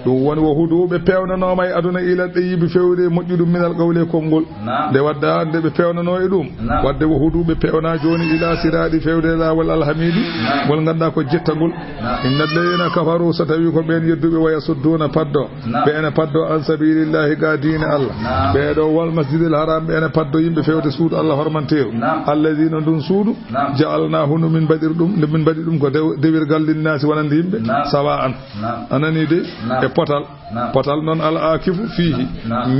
ɗum woni wo huduɓe pewnanoma e aduna ila ɗeyiɓe fewde moƴƴuɗum minal qawle konngol nde wadda nde ɓe pewnano e ɗum wadde wo huduɓe pewna joni ila siraɗi fewde lawol alhamidi ngol ganduɗa ko jettagol inna alladhina kafaru so tawi ko ɓen yedduɓe waya sudduna paddo ɓe ene paddo an sabilillahi ga diine Allah ɓeɗo wal masjidil haram ɓe ene paddo yimɓe fewde suudu Allah hormanteru alladhina ndun suudu ja'alnahu min mbaɗir ɗum nde min mbaɗi ɗum ko dewirgal linnasi wonande yimɓe sawa an anani de potal noon al akifu fihi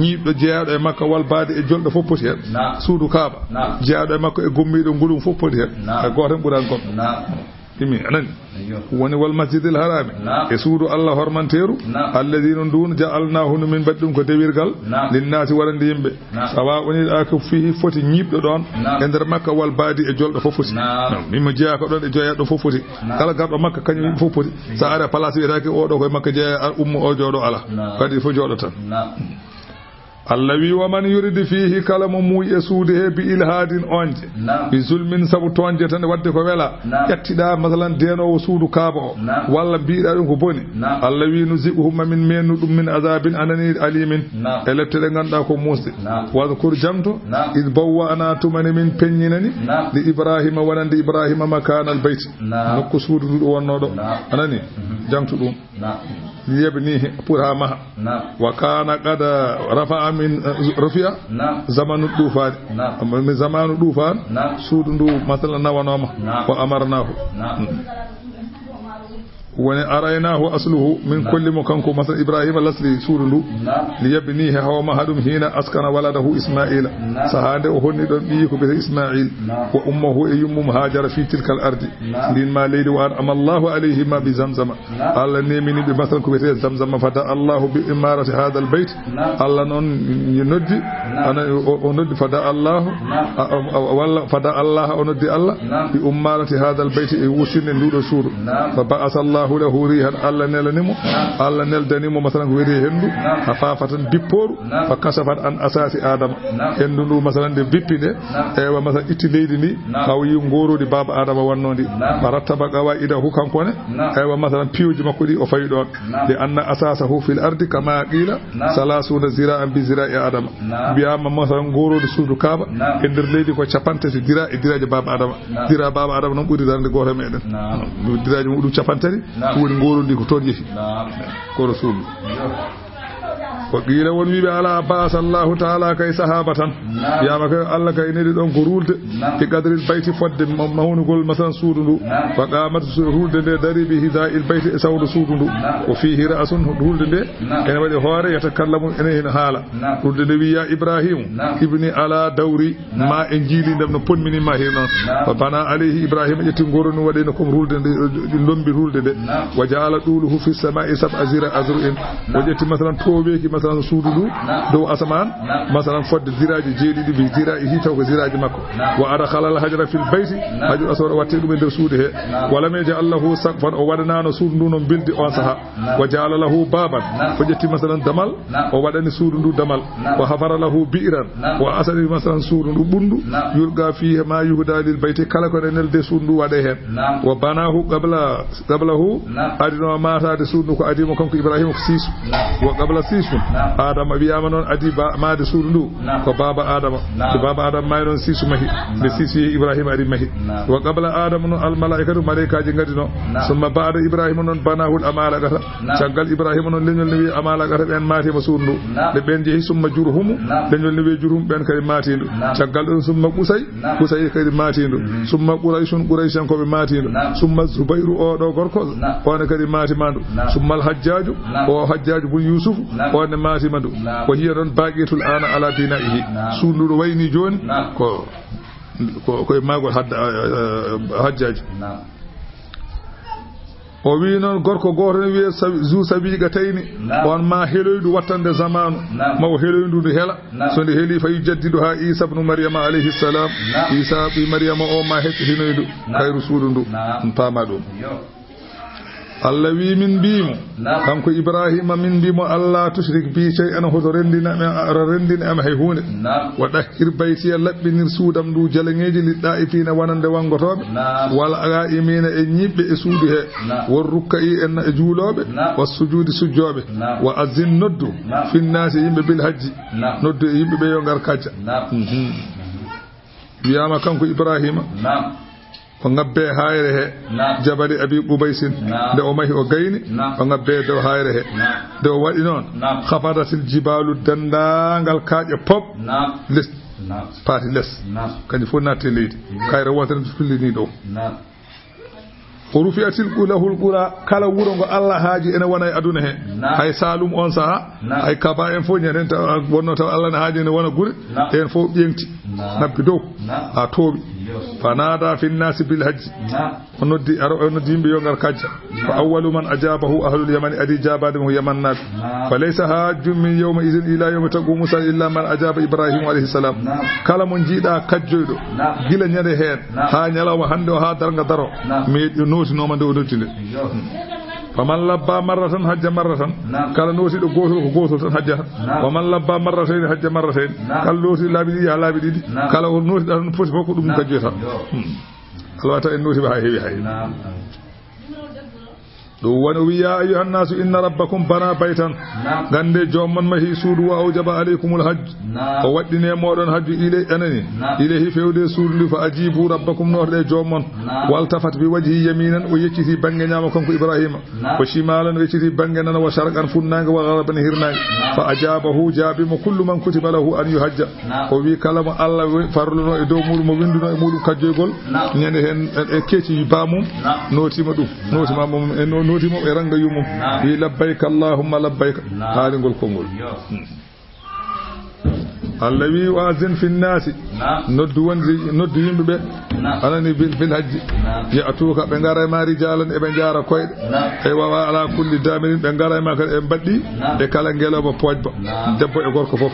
ñiiɓɗo jeeyaɗo e makka wal baade e jolɗo fof poti hen suudu kaaba jeeyaɗo e makko e gommiɗo ngulum fof poti hen e goto hen ɓuran kon imi anani woni wal masjidil harami e suudu Allah hormanteru alladhina ndun ja'alnahu min mbaɗi ɗum ko dewirgal linnasi warande yimɓe sawa woni akifu fihi foti ñiiɓɗo ɗon e nder makka wal baadi e jolɗo fof foti mimo jeeya ko ɗon e joyaɗo fof foti kala garɗo makka kañum yimɓe fof foti sa ari place wiyetake oɗo koye makka jeeya ummo o jooɗo ala kadi fof jooɗo tan Allah wi wa man yuridi fihi kala mo muuyi e suude he bi ilhadin onje bi zulmin sabu tonje tan wadde ko wela ƴettiɗa masalan denowo suudu kaaba o walla mbiɗa ɗum ko boni Allah wi nuzibuhum min menu ɗum min azabin anani alimin e lette ɗe ganduɗa ko musde wadkur jamto id bawwa ana tumani min peññinani li ibrahima wonande ibrahima makanal bayti nokku suudu ndu wonno ɗo anani jamtu ɗum liyabnihi pour ha maha wa kana qad rafa'a min rufi'a zamanu dufan suudu ndu masalan nawanoma wa amarnahu woni araynahu asluhu min kulli mo kanko masal ibrahima lasli suudu liyabnihi hawma hadum hina askana waladahu isma'ila sahande o honni don bi ko be isma'il wa ummuhu ayyum hajara fi tilka al-ardi din ma leydi wa amallahu alayhi ma bi zamzama alla nemini be masal ko be zamzama fata allah bi imarati hadha al-bayt alla non noddi ana o noddi fada allah walla fada allah o noddi allah bi umarati hadha al-bayt e wusine ndudo suudu fa ba'asa allah lahu rihan alla nelanimo alla neldanimo masalan ko wiri hendu afafatan bipporu fa kasafat an asasi adam hendu ndu masalan de bippide e wa masalan itti leydi ni hawi ngorodi baba adama wannodi farattaba qawaidahu kankone e wa masalan piuji makko di o fayi don de anna asasahu fil ardi kama qila salasuna zira'an bi zira'i adam biyama masalan ngorodi suudu kaaba e der leydi ko capantati diraji baba adama dira baba adama non buri darde goto meden diraji mudum capantati woni ngorondi ko toon yehi ko rasul ko qila won wiɓe ala basa allahu taala kay sahabatan yama kay Allah kay nedi ɗon ko rulde fi qadril bayti fodde mawnugol masalan suudu ndu fa qamat rulde nde dari bi hida'il bayti e sawdu suudu ndu o fihi ra'sun rulde nde ene waɗi hoore yatakallamu ene hen haala rulde nde wi ya ibrahim ibni ala dawri ma en jiili ndem no ponmini ma he noon fa bana alayhi ibrahima ƴetti ngoroni waɗino comme rulde nde lombi rulde nde wa ja'ala ɗuluhu fi samai sab'a azru'in o ƴetti masalan toweki masalan suudu ndu dow asaman masalan fodde ziraji jeeɗiɗi bi ziraji hi taw ko ziraji makko wa adkhala al hajra fil bayti hajru aswad watte ɗum e nder suudu he wala me ja'allahu saqfan o waɗanano suudu ndu non bildi on saha wa ja'ala lahu baban o ƴetti masalan damal o waɗani suudu ndu damal wa hafara lahu bi'ran wa asani masalan suudu ndu ɓundu yurga fihi ma yuhda lil bayti kala ko nelde suudu ndu waɗe hen wa banahu qablahu adino matade suudu ko adimo kanko ibrahima ko siisu wa qabla siisu adama wiyama noon adi maade suudu ndu ko baba adama so baba adama may noon siisu mahi nde siisu ibrahima ari mahi wa qabla adama noon almalaikatu malaikaji gadino summa ba'da ibrahima noon banahul amalagata caggal ibrahima noon leñol ne wiye amalagata ɓen maatima suudu ndu nde ɓen jeehi summa jurhumu leñol ne wiye jurhum ɓen kadi maatindu caggal ɗon summa qusay kadi maatindu summa qurayshon koɓe maatindu summa zubayru oɗo gorko one kadi maatimandu summa alhajjaju o hajjaju bun yusufu one maatimandu ko hiya ɗon baqiyatul ana ala binaihi suudu wayni joni koye magol hajjaji o wi noon gorko goto ne wiye zu sabiga tayni on ma heloydu wattande zamanu ma o heloydu ndu hela so nde heeli fayi jaddidu ha isa ibn maryama alayhi salam isa bi maryama o ma heccitinoydu kayru suudu ndu on paama ɗum Allah wi min bimo kanko Ibrahima min bimo Allah tushrik bi shay'an hoto rendina am hay hunde wa dahhir bayti labbinir suudam du jalangeji liddaifina wanande wangotobe wal agaimina e nyibbe e suudu he wor rukkai en e juulobe was sujudi sujjobe wa azin noddu fin nasi yimbe bil hajji noddu yimbe be yo ngar kajja wiyama kanko Ibrahima ko ngabbe hayre he jabali abi qubaysin de o mahi o gayni o ngabbe do hayre he de o wadi non khafadatil jibalu dandangal kaaje pop les parti les kany fo natte leydi kayre wotere fillini do o rufiatil qulahul qura kala wuro ngo Allah haaji ene wona e aduna he hay salum on saha hay kaba en fo nyen ta wonno taw Allah ne haaji ne wona gure en fo ƴeŋti nabbi dow ha toobi fanada fi nnasi bil hajji onoddi yimɓe yo ngar kajja fa awwalu man ajabahu ahlul yamani adi jabademo yaman naɓe fa laysa hajjum min yawma idin ila yawmi taqumu sa illa man ajaba ibrahima alayhi salam kala mo jiiɗa kajjoyɗo gila ñande heen ha ñalawma hande o ha darga daro mi notinoma nde o noddinde faman labba marratan hajja marratan kala notiɗo gotol ko gotol tan hajjata waman labba marratayn hajja marratayn kala noti laabi ɗiɗi ha laabi ɗiɗi kala o notiɗa tan foti fof ko ɗum kajjoyta alwata en notiɓe ha heewi hay ɗum woni wi ya ayyuhan nasu inna rabbakum bana baytan gande joomon mahi suudu wa awjaba aleykumul hajj o waɗɗine moɗon hajju anani ilayhi fewde suudu ndi fa ajibu rabbakum notoɗe joomon waltafat bi wajhi yaminan o yecciti banggue ñama kanko Ibrahima o shimalan o yecciti banggue nana wa sharqan funnague wa gharaban hirnague fa ajabahu jaabimo kullu man kutiba lahu an yuhajja o wi kala mo Allah farluno e dow muɗum mo winduno e muɗum kajjoygol ñande hen e keeci bamum notima ɗum notima mom notimo e ranga yumum wi labbayka allahumma labbayka haalingol kongol Allah wi wazin fi nnasi noddu yimɓe ɓe anani fil hajji ya'tuka ɓe ngara ma rijalan eɓe jara koyɗe e wawa ala kulli damirin ɓe ngara ma kadi e badɗi e kala ngeloba poojba debbo e gorko fof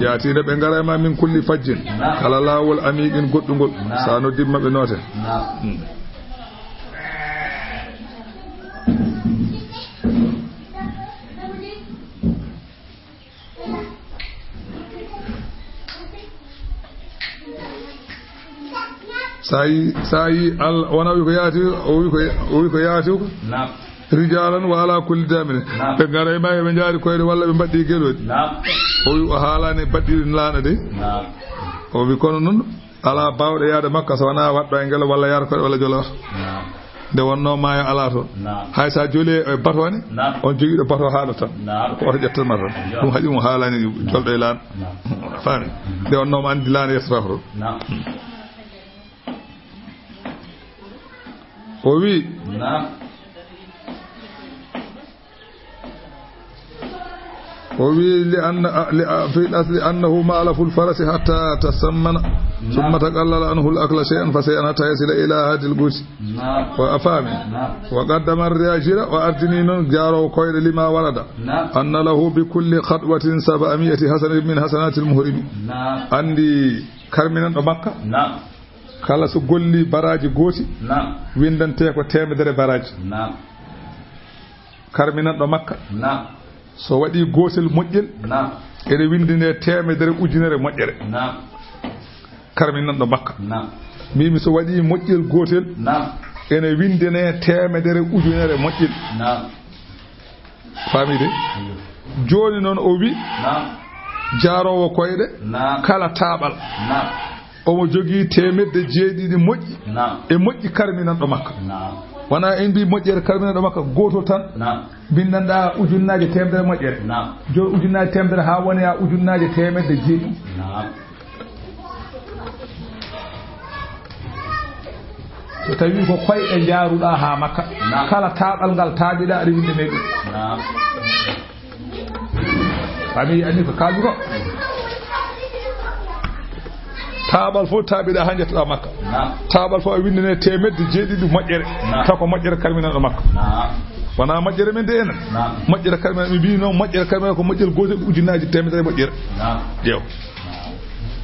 yaatide ɓe ngara ma min kulli fajjin kala lawol amiqin goɗɗugol sa noddimma ɓe noote sayi Allah wana wi ko yaati o wi ko yaati ko rijalan wa ala kulli damin ɓe ngara ma ɓe jaari koyde walla ɓe mbaddi geloɗi o wi o haalani baddiɗin laana de o wi kono noon ala bawɗe yaade makka so wona waɗɗo e ngelo walla yaata koyɗe walla jolof nde wonno maayo ala toon hay sa jooli e batone on jogiiɗo bato haala tan ko oto ƴettanma tan ɗum haƴi mo haalani jolɗo e laan faami nde wonnoma andi laana yettata toon o wi في الأصل أنه مألف الفرس حتى تسمن ثم تقلل عنه الأكل شيئا فشيئا حتى يصل إلى هذه القوس وأفهم وقدم الرياجر وأردنين جاروا كويل لما ورد أن له بكل خطوة 700 حسنة من حسنات المهرم عندي كرمنا مكة kala so golli baraji goti windante ko temedere baraji karminan do makka so wadi gotel mojjel ede windine temedere ujunere mojjere karminan do makka mimi so wadi mojjel gotel ene windine temedere ujunere mojjel famide joni non o wi jaarowo koyde kala tabal omo jogi temedde jeeɗiɗi moƴƴi e moƴƴi karminan ɗo makka wona en mbi moƴƴere karminan ɗo makka goto tan bindanɗa ujunnaje temedere moƴƴere joni ujunnaje temedere ha woni ha ujunnaje temedde jeeɗiɗi so tawi ko koyɗe jaaruɗa ha makka kala taɓal ngal taaɓiɗa aɗa winde me ɗum fami andi ko kaaju ko taabal fof taabiɗa ha jettoɗa makka taabal fof a windine temedde jeeɗiɗi moƴƴere taw ko moƴƴere karminanɗo makka wona moƴƴere men de enen moƴƴere karminan mi mbi noon moƴƴere karminan ko moƴƴere gotel ujunnaji temedere moƴƴere ƴeew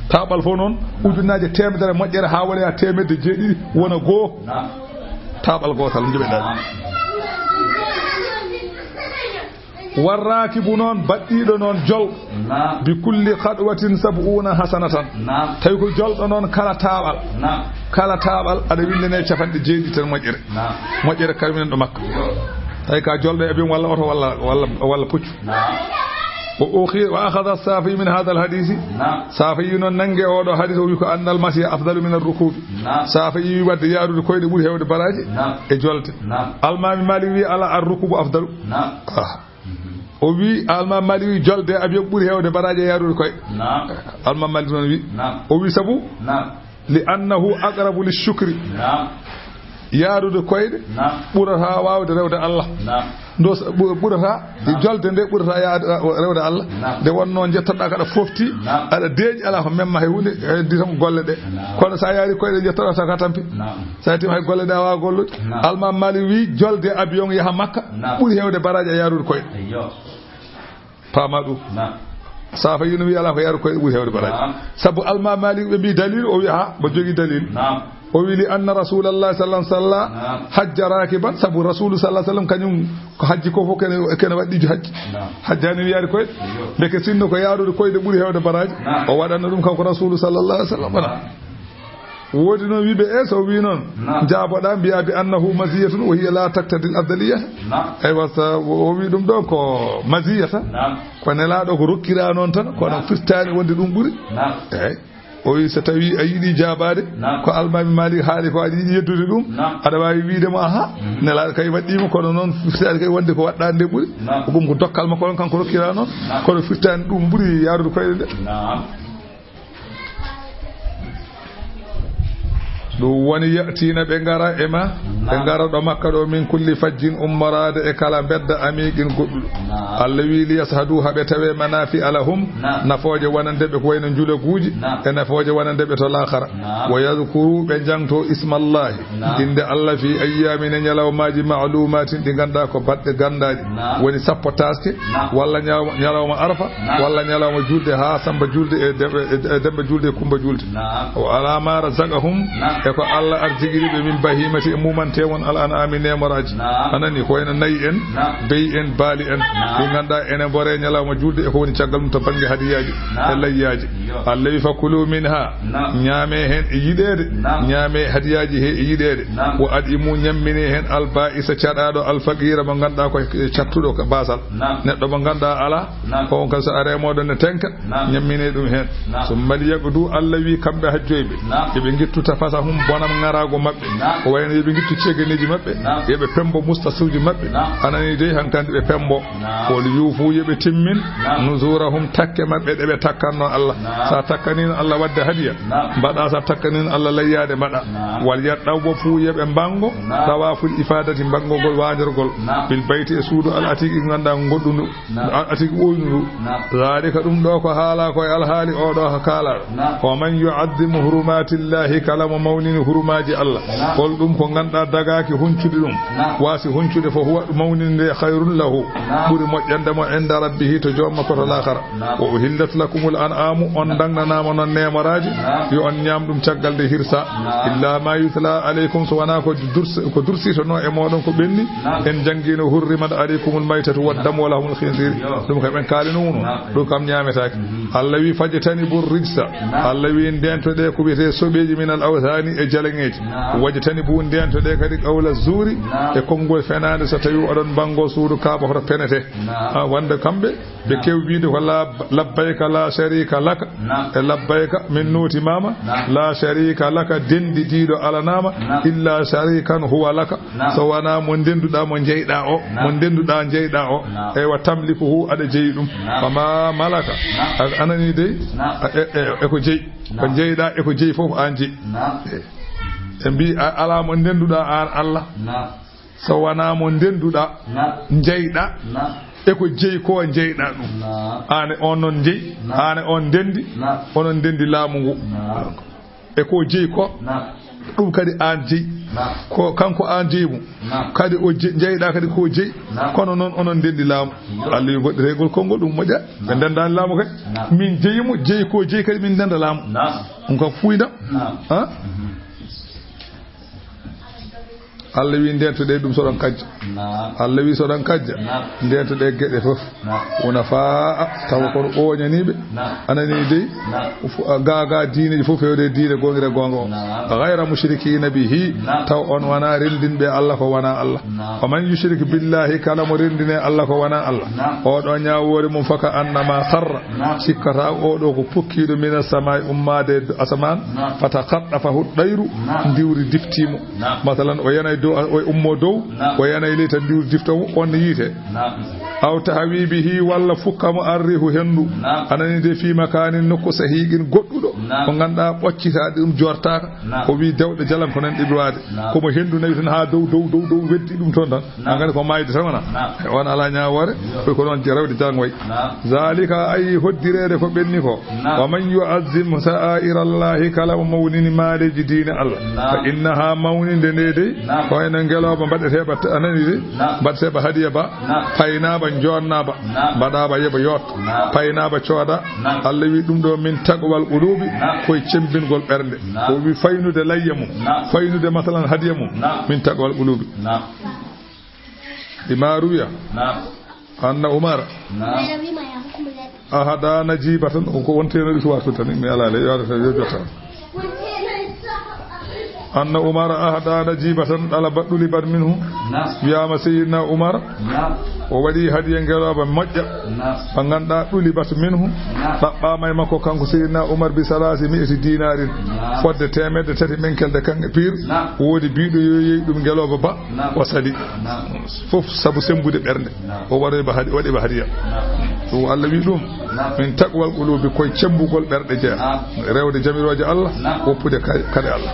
taabal fof noon ujunnaji temedere moƴƴere ha waɗa temedde jeeɗiɗi wona goo taabal gotal joɓeɗa warrakibu non baddido non jol bi kulli khadwatin 70 hasanatan tay ko joldo non kala taabal ada windene cafande jeedi tan mojjere kalminen do makka tay ka joldo e bim walla oto walla puccu وأخذ الصافي من هذا الحديث صافي ننجي أو حديث ويكو أن المسيح أفضل من الركوب صافي ود يارو كويد بول هيود براجي إجولت المام مالي على الركوب أفضل وي المام مالي جولد أبي بول هيود براجي يارو كويد المام مالي وي وي سبو لأنه أقرب للشكر yaarude koyde ɓurata waawde rewde Allah ndo ɓurata jolde nde ɓurata yaade rewde Allah nde wonno jettoɗa kada fofti aɗa deeƴi ala ko memma hay hunde disam golle ɗe kono sa yaari koyɗe jettoɗa saka tampi sa tima hay golle ɗe awa gollude alma mali wi jolde avion yaha makka ɓuri hewde baraji a yaarude koyɗe pama ɗum safa yino wi ala ko yaaru koyɗe ɓuri hewde baraji sabu alma mali ɓe mbi dalil o wi ha mo jogui dalil o wili anna rasulullah sallallahu alaihi wasallam hajja rakiban sabu rasul sallallahu alaihi wasallam kanyum ko hajji ko fof kene waddi hajji hajjani wi yaari koyde beke sinno ko yaarude koyde ɓuri hewde baraji o waɗanno ɗum kanko rasul sallallahu alaihi wasallam wodi noon wiɓe so wi noon jaaboɗa mbiya bi annahu maziyatun wa hiya la taqtadi al-afdaliyya aywa o wi ɗum ɗo ko maziyata ko nelaɗo ko rokkira noon tan kono firtani wonde ɗum ɓuri eyyi o wi so tawi a yiiɗi jaabade ko almami malik haali ko aɗa yiiɗi yeddude ɗum aɗa wawi wiidemo aha nelaɗo kay waɗɗima kono noon firtani kay wonde ko waɗɗade nde ɓuri ko ɗum ko dokkal makko on kanko rokkira noon kono firtani ɗum ɓuri yaarude koyɗe nde ɗum woni yatina ɓe ngara e ma ɓe ngara ɗo makka ɗo min kulli fajjin ummarade e kala bedda amiqin goɗɗuɗo Allah wi li yashadu haɓe tawe manafi alahum nafoje wonandeɓe ko wayno juulaguuji e nafoje wonandeɓe to lahara wa yadhkuru ɓe jangto ismallahi inde Allah fi ayyamin e ñalawmaji ma'lumatin ɗi ganda ko badɗe gandaɗi woni sappo taske walla ñalawma arfa walla ñalawma julde ha samba julde e dembe julde e kumba julde o alama razaqahum e ko Allah arjigiriɓe min bahimati e mumante won al an'ami nemoraji anani ko wayno nayi en beyi en baali en ɗi ganduɗa ene mbore ñalawma julde e ko woni caggal mum to banggue hadiyaji e layyaji Allah wi fakulu minha ñaame hen e yiɗede ñaame hadiyaji he e yiɗede wo adimu ñammine hen alba'isa caɗaɗo alfaqira mo ganduɗa ko cattuɗo ko basal neɗɗo mo ganduɗa ala ko on kan so aremoɗo ne tenka ñammine ɗum hen so mali yaɓudu Allah wi kamɓe hajjoyɓe eɓe guittuta fasahum bonam ngarago mabɓe ko wayno yoɓe guittu ceganiji mabɓe yoɓe pembo mustasuji mabɓe anani dey hankandi ɓe pembo kol yuufu yoɓe timmin nuzurahum takke mabɓe ɗeɓe takkanno Allah sa takkanino Allah wadde hadiya mbaɗa sa takkanino Allah layyade mbaɗa wal yadɗaw bo fuu yoɓe mbango tawaful ifadati mbangogol wadirgol bil bayti e suudu al atiki ganda goɗɗundu atiki ɓoynuru zalika ɗum ɗo ko haala koye alhaali oɗo ko kaalaɗo wa man yu'azzimu hurumatillahi kalamo mawnini hurumaji Allah hol ɗum ko ganduɗa dagaki huncude ɗum wasi huncude fo huwa mawninde khayrun lahu ɓuri moƴƴandemo inda rabbihi to jomma koto lahara wa uhillat lakumul an'amu on dagnanama noon nemoraji yo on ñam ɗum caggal de hirsa illa ma yutla aleykum so wona ko dursitono e moɗon ko ɓenni en jangguino hurrimat aleykumul maytatu waddam wala humul khinsir ɗum kam en kalino uno ɗum kam ñametake Allah wi fajjatani bur rijsa Allah wi ndentoɗe ko wiyete soɓeji min al awthani e jaleŋeji wajjatani bu ndentoɗe kadi qawla zuri e konngol fenade so tawi oɗon bango suudu kaaba hoto penete wande kamɓe ɓe kew wiide ko labbayka la sharika laka e labbayka min nuuti mama la sharika laka dendidiɗo alanama illa sharikan huwa laka so wona mo ndenduɗa mo jeyɗa o mo ndenduɗa jeyɗa o eywa tamlikuhu aɗa jeeyi ɗum fama malaka anani dey eko jeeyi ko jeyɗa eko jeeyi fof an jeeyi e mbi ala mo ndenduɗa an Allah so wona mo ndenduɗa jeyɗa eko jeeyi ko jeyɗa ɗum ane on noon jeeyi ane on ndendi onon ndendi laamu ngu eko jeeyi ko ɗum kadi an jeeyi ko kanko an jeeyimo kadi o jeyɗa kadi ko jeeyi kono noon onon ndendi laamu Allah wi goɗɗi regol konngol ɗum moƴƴa ɓe ndendani laamu kay min jeeyimo jeeyi ko jeeyi kadi min ndenda laamu ɗum kam fuydam Allah wi ndentude ɗum soɗon kajja Allah wi soɗon kajja ndentude geɗe fof wona faa tawa kono oñaniɓe anani dey gaga diineji fof fewde diine gongire gonga o gayra mushrikina bihi taw on wana rendinɓe Allah ko wana Allah faman yushrik billahi kala mo rendine Allah ko wana Allah oɗo ñawore mum faka annama harra sikkata oɗo ko pukkiɗo mina samai ummade asaman fata kadɗa fa huɗɗayru ndiwri diftimo masalan o yanay dow o ummo dow o yanay ley tan ndiwri diftamo on yiite aw tahawi bihi walla fukkamo arrihu hendu anani de fi makanin nokku sahiqin godduɗo ko ganduɗa ɓoccita ɗum jortaka o wi dewɗe jalam ko nan ɗiɓirwade komo hendu nawi tan ha dow weddi ɗum toon tan agandi ko mayde tan wona on ala ñawore koy ko noon rewde jalang way zalika ay hoddirede ko ɓenni ko wa man yu'azzim sa'irallahi kala mo mawnini maaleji diine Allah fa innaha mawninde nde dey ko enen ngeloba mbaɗeteɓa anani de mbaɗeteɓa hadiya ba paynaba jonnaba mbaɗaba yeɓa yotto paynaba cooda Allah wi ɗum ɗo min taqwal qulubi koye cembingol ɓernde o wi faynude layya mum faynude masalan hadiya mum min taqwal qulubi imaruya anna umara ahada najibatan ko wonteno ɗi suwatu tan mi alale yodata yo jotta anna umar ahada najibatan ala baɗɗuli bar minhu wiyama sayyidina umar o waɗi hadiya ngeloba moƴƴa ba ganduɗa ɗuli bat minhu ɗaɓɓama e makko kanko sayyidina umar bi salasi mi'ati dinarin fodde temedde tati menkelde kange pire woodi biɗo yo yeyi ɗum ngeloba ba o sali fof saabu sembude ɓernde o waɗiɓa hadiya ɗum Allah wi ɗum min taqwal qulubi koye cembugol ɓerɗe jeeya rewde jamiroje Allah woppude kade Allah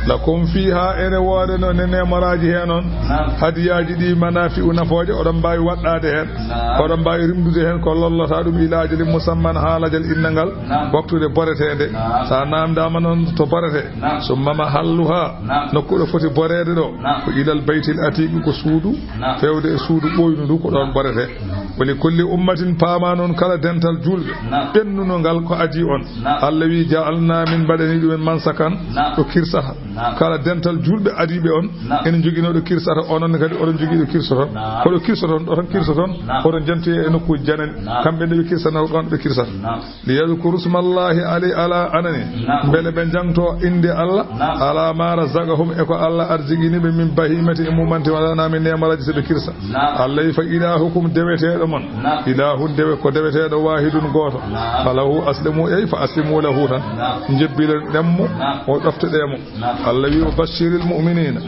lakum fiha ene woode noon ne nemaraji he noon hadiyaji ɗi manafi'u nafoje oɗon mbawi waɗɗade hen oɗon mbawi rimdude hen ko lollata ɗum ilaji li musamman haalajal innangal waktude boretede sa namdama noon to borete so mama halluha nokkuɗo foti borede ɗo ko ilal baytil atiqi ko suudu fewde e suudu ɓoynu ndu ko ɗon borete woli kulli ummatin paama noon kala dental julɓe ɓennunogal ko adi on Allah wi ja'alna min mbaɗani ɗumen mansakan ɗo kirsata kala dental julɓe adiɓe on ene joguinoɗo kirsata onon kadi oɗon joguiɗo kirsoton koɗo kirsoton ɗo tan kirsoton oɗon janti e nokkuji janani kamɓe nde ɓe kirsana ɗon ɓe kirsata li yadkuru smallahi ala anani beele ɓe jangto inde Allah ala ma razaqahum e ko Allah arziguiniɓe min bahimati e mumante waɗana min nemaraji soɓe kirsa Allah yi fa ilahukum deweteɗo mon ilahun dewe ko deweteɗo wahidun goto falahu aslimu ey fa aslimu lahu tan jebbilen ɗemmo o ɗofteɗemo Allah wi wa bashiril mu'minina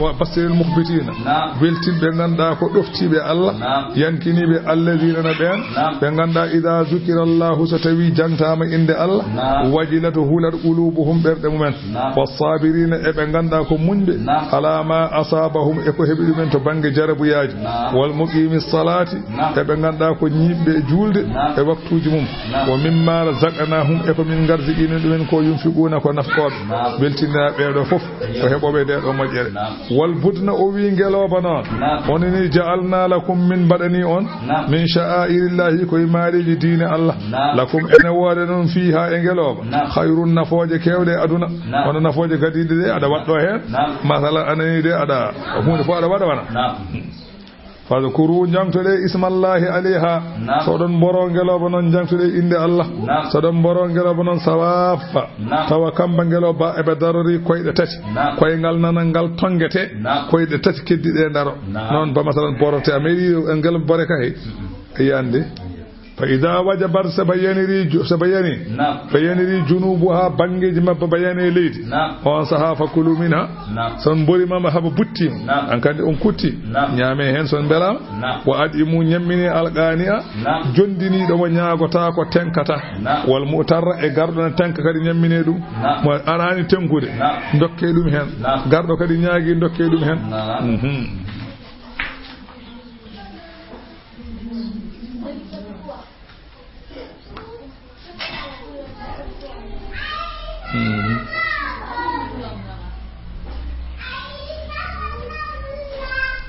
wa bashiril mukhbitina weltinɓe ganduɗa ko ɗoftiɓe Allah yankiniɓe alladhina ɓen ɓe ganduɗa idha zukira Allahu so tawi jangtama inde Allah wajilat hulat qulubuhum ɓerɗe mumen wasabirina e ɓe ganduɗa ko muñɓe ala ma asabahum e ko heeɓi ɗumen to banggue jarabuyaji wal muqimis salati e ɓe ganduɗa ko ñiɓɓe julde e waktuji mum wa mimma razaqnahum e ko min garziqini ɗumen ko yunfiquna ko nafqoɓe weltinira ɓeɗo fof ko heɓoɓe nde ɗo moƴƴere wal budna o wi ngeloba noon onini ja'alna lakum min mbaɗani on min sha'airillahi koye maariji diine Allah lakum ene woode noon fiha e ngeloba hayrun nafoje kewɗe aduna hono nafoje gadiɗe ɗe aɗa waɗɗo hen masalan anani de aɗa hunde fo aɗa waɗa wana fadkuru jangtude ismallahi alayha soɗon boro ngeloba noon jangtude inde Allah soɗon boro ngeloba noon sawaffa tawa kamba ngeloba eɓe darori koyɗe tati koyngal nana ngal tongete koyɗe tati keddiɗe daro noon ba masalan borote a meeɗi ngeloba bore kahe yande fa ida wajabat sabayaniri junubuha bangeji mabba bayane leydi on saha fakulu minha son bori mama haba buttima an kandi on kutti ñaame hen son belama wa adimu ñammini alqani'a jondiniɗo mo ñaagota ko tenkata wal mutarra e garɗo ne tenka kadi ñammine ɗum mo arani tenkude dokke ɗum hen garɗo kadi ñaagui dokke ɗum hen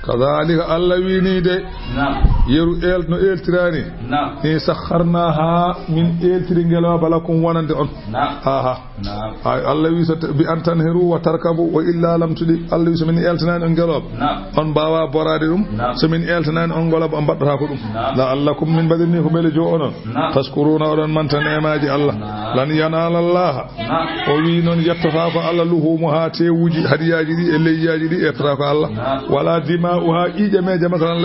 kadhalika Allah wini de yeru no eltirani ni sakharnaha min eltiri ngelo balakum wonande on aha Allah wi so bi antanhiru wa tarkabu wa illa lam tudi Allah wi so min eltinani on ngelo on bawa borade dum so min eltinani on ngolo on baddata ko dum la allakum min badini ko bele jo onon tashkuruna odon manta nemaji Allah lan yanala Allah o wi non yettata ko Allah luhumu ha tewuji hadiyaji di e leyyaji di e tra ko Allah wala dima'uha ijame masalan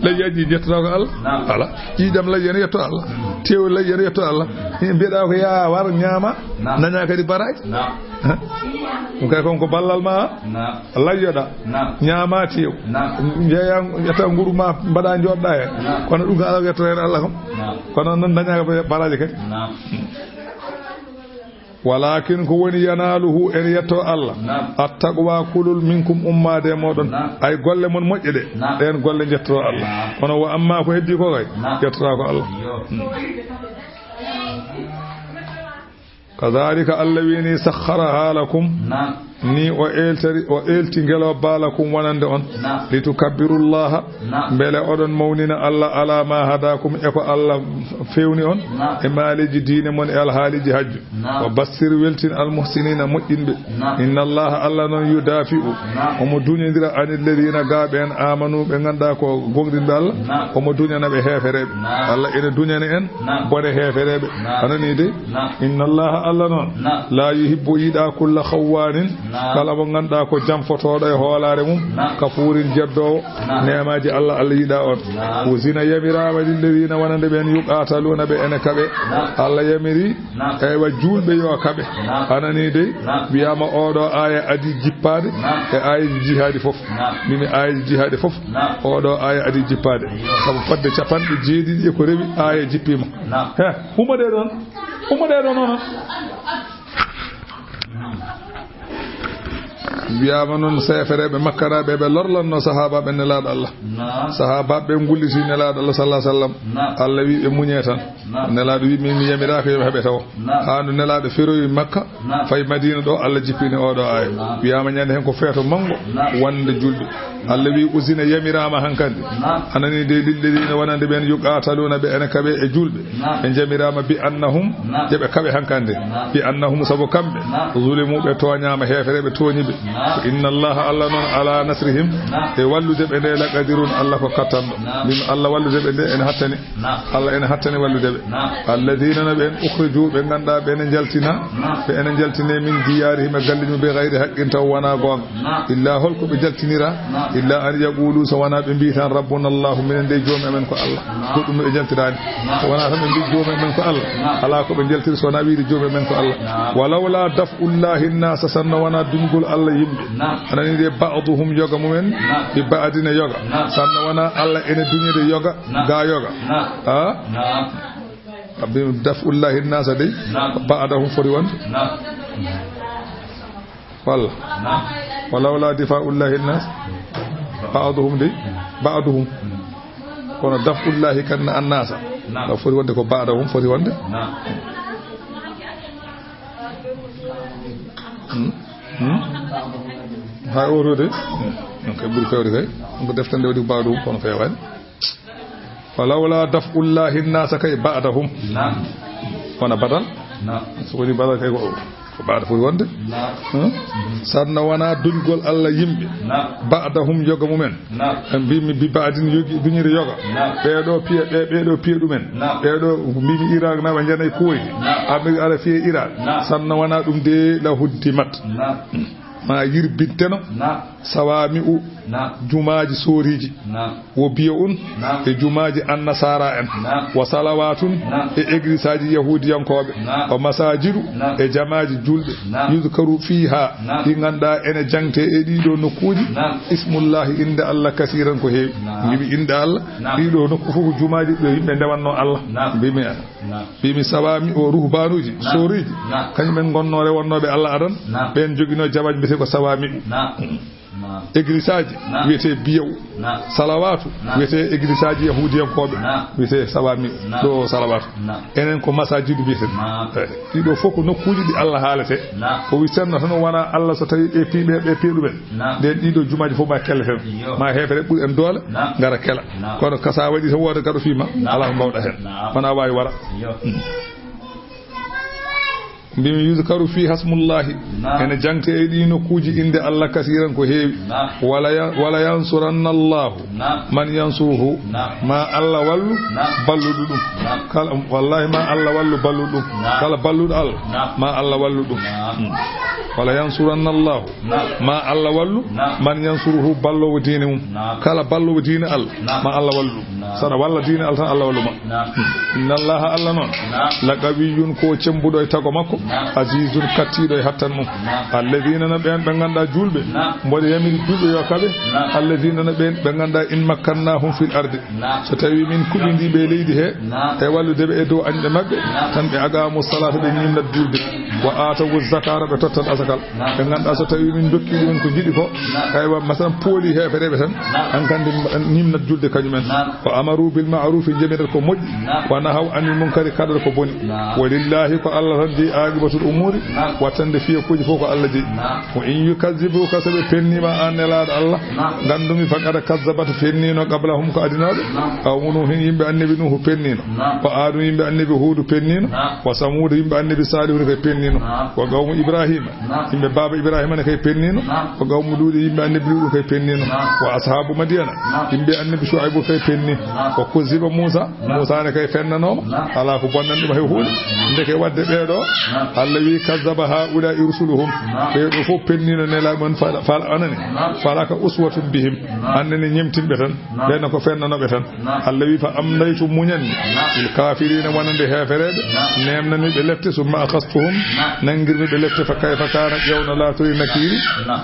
leyyaji yettata ko Allah ala ijam leyyen yetto Allah tew leyyen yetto Allah bieda ko ya war nyama nanya kadi baraji ko kay kon ko ballal ma layyoda nyama tew jeya yetta nguru ma bada jodda e kono dum Allah yetto en Allah kono non nanya baraji kadi walakin ko woni yanaluhu en yetto Allah attaqwa kulul minkum ummade modon ay golle mon mojje de den golle jetto Allah kono wa amma ko heddi ko kay yetto ko Allah kadhalika allawini sakharaha lakum ni o elti ngelo balakum wonande on litukabbirullaha bele odon mawnina Allah ala ma hadakum e ko Allah fewni on e maliji diine mon e alhaliji hajju wa bassir weltin almuhsinina mujjinbe inna Allah Allah non yudafi'u omo dunyindira anil ladina gaben amanu be ganda ko gongdinde Allah omo dunyana be heferebe Allah ene dunyana en bode heferebe anani de inna Allah non la yuhibbu ida kull khawanin kala mo ganda ko jamfotodo e hoolare mum kafurin jeddo neemaji Allah yida on uzina yamirama lil ladina wanande ben yuqataluna be ene kabe Allah yamiri e wa julbe yo kabe anani de biyama odo aya adi jippade e aya jihadi fof mimi aya jihadi fof odo aya adi jippade sabu fadde capande jeedidi e ko rewi aya jippima he humade don non biyama non seferebe makkarabe be lorlanno sahaba be nelado Allah sahaba be ngulliti nelado Allah sallallahu alaihi wasallam Allah wi be munyetan nelado wi min yamira ko hebe taw hanu nelado feroyi makka fay madina do Allah jippini odo ay biyama nyande hen ko feeto mango wande julbe Allah wi uzina yamirama hankande anani de lilladina wanande ben yuqataluna be ene kabe e julbe en jamirama bi annahum jebe kabe hankande bi annahum sabu kambe zulimu be toñama heferebe toñibe inna Allah Allah non ala nasrihim e wallude be de la qadirun Allah ko katando lim Allah wallude be de en hattani Allah en hattani wallude be alladina naben ukhriju be ganda be en jaltina be en jaltine min diyarihim gallimu be ghairi haqqin taw wana gon illa holko be jaltinira illa an yaqulu sawana be bitan rabbuna Allah min de joom amen ko Allah godum be jaltirani wana tan be joom amen ko Allah ala ko be jaltir so na wiide joom amen ko Allah walawla daf'ullahi an-nas sanna wana dungul Allah yimbe anani de ba'dhum yoga mumen bi ba'dina yoga sanna wana Allah ene dunyede yoga ga yoga abbi daf'ullahi an-nas de ba'dahum furiwan walawla difa'ullahi an-nas ba'dhum de ba'dhum kono daf'ullahi kan an-nas da furiwande ko ba'dahum furiwande hay orode donc buri fewde kay ko deftande wadi baadu kono fewani wala daf'ullahi an-nas kay ba'dahum wana badal so wadi badal kay ko baada furi wonde sanna wana dungol Allah yimbe ba'dahum yoga mumen bimi bi ba'din yogi dunyire yoga beedo piye dumen beedo bimi iraq na ba janay koy abi ala fiye iraq sanna wana dum de la huddimat ma yirbinteno sawami'u jumaaji soriji wo bi'un e jumaaji annasara en wa salawatun e egrisaji yahudiyankobe wa masajidu e jamaaji julbe yuzkaru fiha di ganda ene jangte e dido nokkuji ismullahi inda Allah kasiran ko heewi bibi inda Allah dido nokku fu jumaaji do yimbe ndewanno Allah bimi sawami o ruhbanuji soriji kanyumen gonnore wonnobe Allah adan ben jogino jamaaji bete ko sawami église aji wiyete biyew salawatu wiyete église aji yahudiyankoɓe wiyete sawami ɗo salawatu enen ko masajidu wiyeten ɗiɗo fof ko nokkuji ɗi Allah haalete ko wi senno tan wona Allah so tawi ɓe piiɓe ɓe peeɗumen nden ɗiɗo jumaji fof ma kelleten ma hefere ɓuri en doole gara kela kono kasa waɗi to woode gaɗo fima ala ko mbawɗa hen wona wawi wara mbimi yuzkaru fi hasmullahi ene jangte e ɗi nokkuji inde Allah kasiran ko heewi wala yansuranna Allahu man yansuruhu ma Allah wallu balluɗo ɗum kala wallahi ma Allah wallu balluɗo ɗum kala balluɗo Allah ma Allah wallu ɗum wala yansuranna Allahu ma Allah wallu man yansuruhu ballowo diine mum kala ballowo diine Allah ma Allah wallu ɗum sana walla diine Allah tan Allah wallu ma inna Allaha Allah noon la qawiyyun ko cembuɗo e tago makko azizun kattiɗo e hattan mum alladina na ɓen ɓe ganduɗa julɓe mboɗo yamiri julɓe yo kaɓe alladina na ɓen ɓe ganduɗa in makkannahum fil ardi so tawi min kuɓidiɓe e leydi he e walludeɓe e dow añɗe mabɓe tan ɓe agamu salata ɓe ñimnat julde wa atawu zakara ɓe tottat asakal ɓe ganduɗa so tawi min dokki ɗumen ko jiɗi ko aywa masalan pooli hefereɓe tan an kandi ñimnat julde kañumen wa amaru bil ma'ruf jemidat ko moƴƴi wa nahaw anil munkari kaɗata ko boni walillahi ko Allah tan jeeyi aqibatul umuri wattande fiya kuji fof ko Allah jeeyi wa in yukazzibuka saɓe pennima an nelaɗo Allah gandumi faqad kazzabata pennino qablahum ko adinoɓe qawmu nuhin yimɓe annabi nuhu pennino wa adu yimɓe annabi huudu pennino wa samuda yimɓe annabi salihu kay pennino wa qawmu ibrahima yimɓe baba ibrahima ne kay pennino wa qawmu luuɗi yimɓe annabi luuɗu kay pennino wa ashabu madiyana yimɓe annabi shuaibu kay penni wa kuziba musa ne kay fennanoma ala ko bonnanɗuma hay huuɗe ndeke wadde ɓeeɗo Allah wi kazzaba haula rusuluhum ɓeeɗo fof pennino nelaɓe fala anani falaka uswatun bihim annene ñemtinɓe tan ɓenne ko fennanoɓe tan Allah wi fa amnaytu muñanni il kafirina wonande hefereɓe nemnaniɓe lefte summa akhastuhum nangirmiɓe lefte fa kayfa kana ƴewno latori nakiri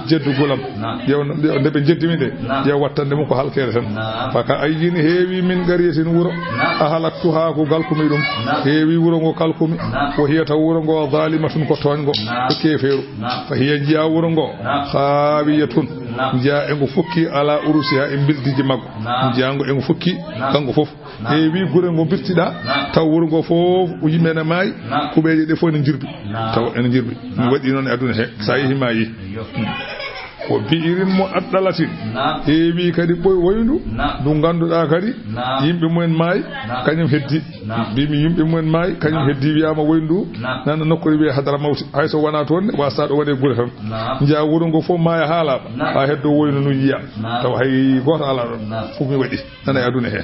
jeddugulam ƴewno ndeɓe jeddimi nde ƴew wattande mum ko halkede tan faka ayyini heewi min qariyatin wuro a halaktuha ko galkumi ɗum heewi wuro ngo kalkumi ko hiyata wuro ngo zalimatun ko toñgo e keferu fa hiya jiya wuro ngo khawiyatun jiya e ngo fukki ala urusiha e bildiji maggo jiyango e ngo fukki kango fof heewi gure ngo birtiɗa taw wuro ngo fof yimɓe ne maayi kuɓeje ɗe fof ne jirbi taw ene jirbi mi waɗi noon e aduna he sa yeehi ma yi ko biirin mo addalatin heewi kadi ɓoy woyndu ndu ganduɗa kadi yimɓe mumen maayi kañum heddi mbimi yimɓe mumen maayi kañum heddi wiyama woyndu nan nokkori wiye hadara mawti hayso wona toon wasa ɗo waɗe gure tan jiya wuro ngo fof maaya haalaɓa ha heddo woynu no yiya taw hay goto ala ɗon fof mi waɗi nana e aduna he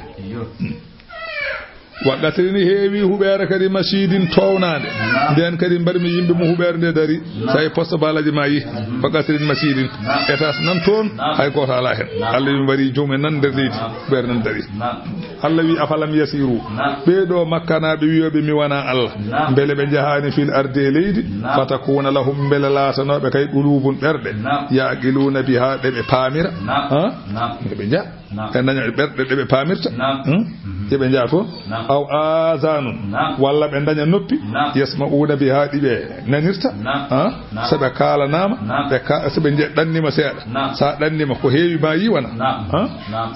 waɗatrini heewi huɓeere kadi masidin townade nden kadi mbaɗmi yimɓe mo huɓeere nde dari sayi poste balaji ma yi waɗatrin masidin étage nan toon hay goto ala hen Allah wi mbari joomumen nan nder leydi huɓeere nan dari Allah wi afalam yasiru ɓeeɗo makkanaɓe wiyoɓe mi wona Allah beele ɓe jahani fil arde e leydi fatakuna lahum beele laatanoɓe kay qulubun ɓerɗe yaqiluna biha ɗeɓe paamira ɗeɓe jaa e daña ɓerɗe ɗeɓe paamirta yeɓe jaa to aw azanun walla ɓe daña noppi yasma'una biha ɗiɓe nanirta soɓe kalanama soɓe ɗannima seeɗa sa ɗannima ko heewi ma yi wona